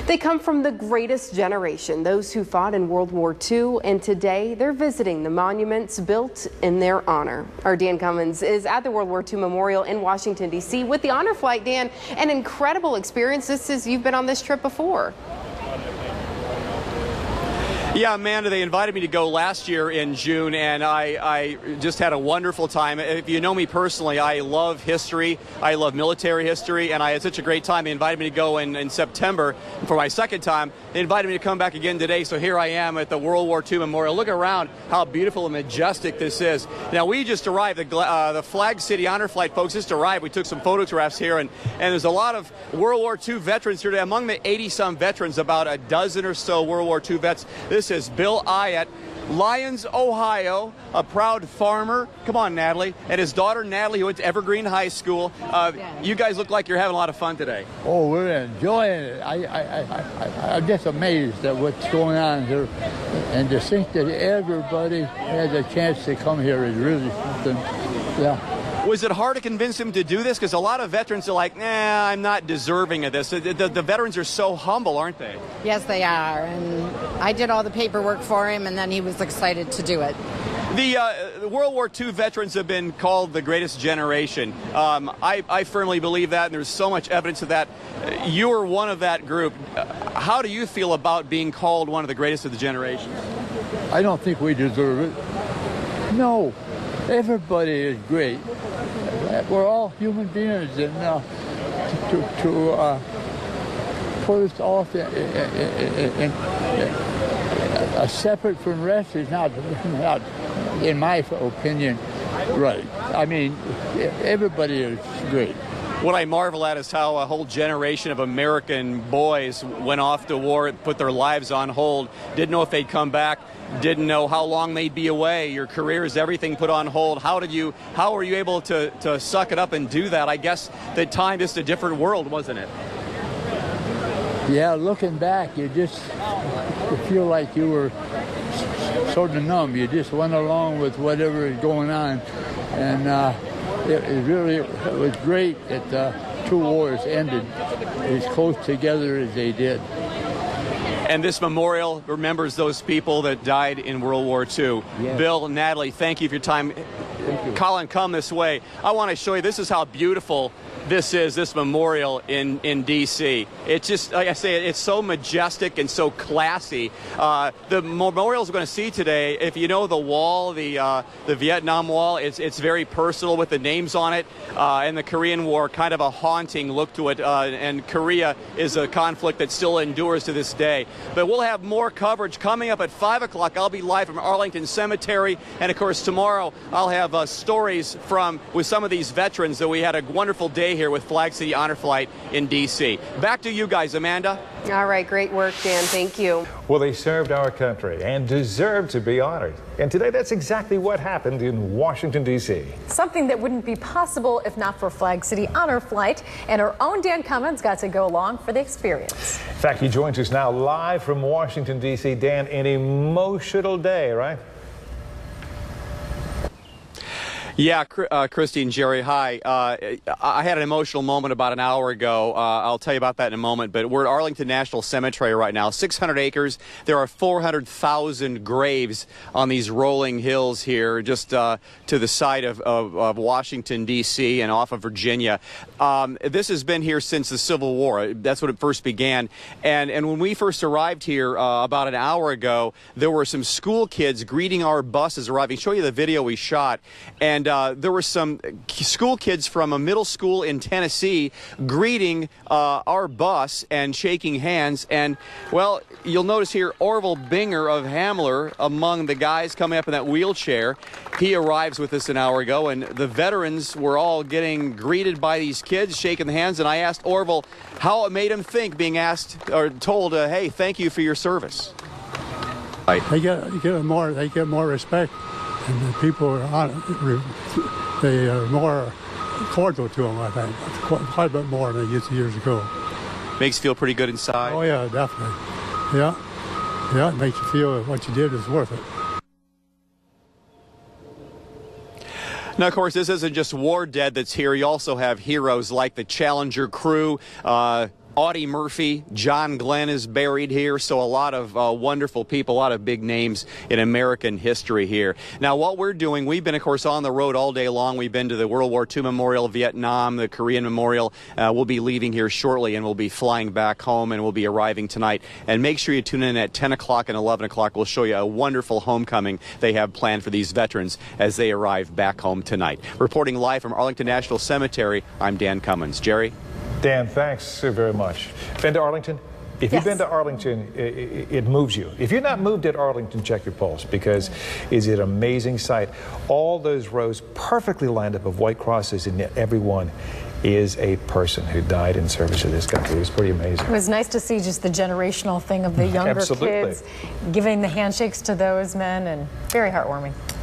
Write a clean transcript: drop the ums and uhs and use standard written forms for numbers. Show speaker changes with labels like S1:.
S1: They come from the greatest generation, those who fought in World War II, and today they're visiting the monuments built in their honor. Our Dan Cummins is at the World War II Memorial in Washington, D.C. with the Honor Flight. Dan, an incredible experience. You've been on this trip before.
S2: Yeah, Amanda, they invited me to go last year in June, and I just had a wonderful time. If you know me personally, I love history. I love military history, and I had such a great time. They invited me to go in September for my second time. They invited me to come back again today, so here I am at the World War II Memorial. Look around how beautiful and majestic this is. Now, we just arrived. The Flag City Honor Flight folks just arrived. We took some photographs here, and there's a lot of World War II veterans here today. Among the 80-some veterans, about a dozen or so World War II vets. This is Bill Ayat, Lyons, Ohio, a proud farmer. Come on, Natalie. And his daughter, Natalie, who went to Evergreen High School. You guys look like you're having a lot of fun today.
S3: Oh, we're enjoying it. I'm just amazed at what's going on here. And to think that everybody has a chance to come here is really something. Yeah.
S2: Was it hard to convince him to do this? Because a lot of veterans are like, nah, I'm not deserving of this. The veterans are so humble, aren't they?
S4: Yes, they are. And I did all the paperwork for him, and then he was excited to do it.
S2: The World War II veterans have been called the greatest generation. I firmly believe that, and there's so much evidence of that. You are one of that group. How do you feel about being called one of the greatest of the generation?
S3: I don't think we deserve it. No. Everybody is great. We're all human beings, and to put us off separate from rest is not, in my opinion, right. I mean, everybody is great.
S2: What I marvel at is how a whole generation of American boys went off to war, put their lives on hold, didn't know if they'd come back, didn't know how long they'd be away. Your careers, everything put on hold. How were you able to suck it up and do that? I guess the time is a different world, wasn't it?
S3: Yeah, looking back, you feel like you were sort of numb. You just went along with whatever is going on. And it was great that the two wars ended as close together as they did.
S2: And this memorial remembers those people that died in World War II. Yes. Bill, Natalie, thank you for your time. Colin, come this way. I want to show you, this is how beautiful this is, this memorial in D.C. It's just, like I say, it's so majestic and so classy. The memorials we're going to see today, if you know the wall, the Vietnam Wall, it's very personal with the names on it. And the Korean War, kind of a haunting look to it. And Korea is a conflict that still endures to this day. But we'll have more coverage coming up at 5 o'clock. I'll be live from Arlington Cemetery. And, of course, tomorrow I'll have stories with some of these veterans that we had a wonderful day here with Flag City Honor Flight in D.C. Back to you guys, Amanda.
S1: All right, great work, Dan. Thank you.
S5: Well, they served our country and deserve to be honored. And today, that's exactly what happened in Washington, D.C.
S6: Something that wouldn't be possible if not for Flag City Honor Flight. And our own Dan Cummins got to go along for the experience.
S5: In fact, he joins us now live from Washington, D.C. Dan, an emotional day, right?
S2: Yeah, Christy and Jerry, hi. I had an emotional moment about an hour ago. I'll tell you about that in a moment, but we're at Arlington National Cemetery right now. 600 acres. There are 400,000 graves on these rolling hills here, just to the side of Washington, D.C. and off of Virginia. This has been here since the Civil War. That's when it first began. And when we first arrived here about an hour ago, there were some school kids greeting our buses arriving. I'll show you the video we shot. And there were some school kids from a middle school in Tennessee greeting our bus and shaking hands. And, well, you'll notice here Orville Binger of Hamler among the guys coming up in that wheelchair. He arrives with us an hour ago, and the veterans were all getting greeted by these kids, shaking the hands. And I asked Orville how it made him think being asked or told, hey, thank you for your service.
S7: They get more respect. And the people they are more cordial to them, I think, quite a bit more than they used to years ago.
S2: Makes you feel pretty good inside?
S7: Oh, yeah, definitely. Yeah, it makes you feel what you did is worth it.
S2: Now, of course, this isn't just war dead that's here. You also have heroes like the Challenger crew, Audie Murphy, John Glenn is buried here, so a lot of wonderful people, a lot of big names in American history here. Now, what we're doing, we've been, of course, on the road all day long. We've been to the World War II Memorial, Vietnam, the Korean Memorial. We'll be leaving here shortly, and we'll be flying back home, and we'll be arriving tonight. And make sure you tune in at 10 o'clock and 11 o'clock. We'll show you a wonderful homecoming they have planned for these veterans as they arrive back home tonight. Reporting live from Arlington National Cemetery, I'm Dan Cummins. Jerry?
S5: Dan, thanks very much. Been to Arlington? If you've been to Arlington, it moves you. If you're not moved at Arlington, check your pulse, because it's an amazing sight. All those rows perfectly lined up of white crosses, and yet every one is a person who died in service of this country. It was pretty amazing.
S6: It was nice to see just the generational thing of the younger kids giving the handshakes to those men, and very heartwarming.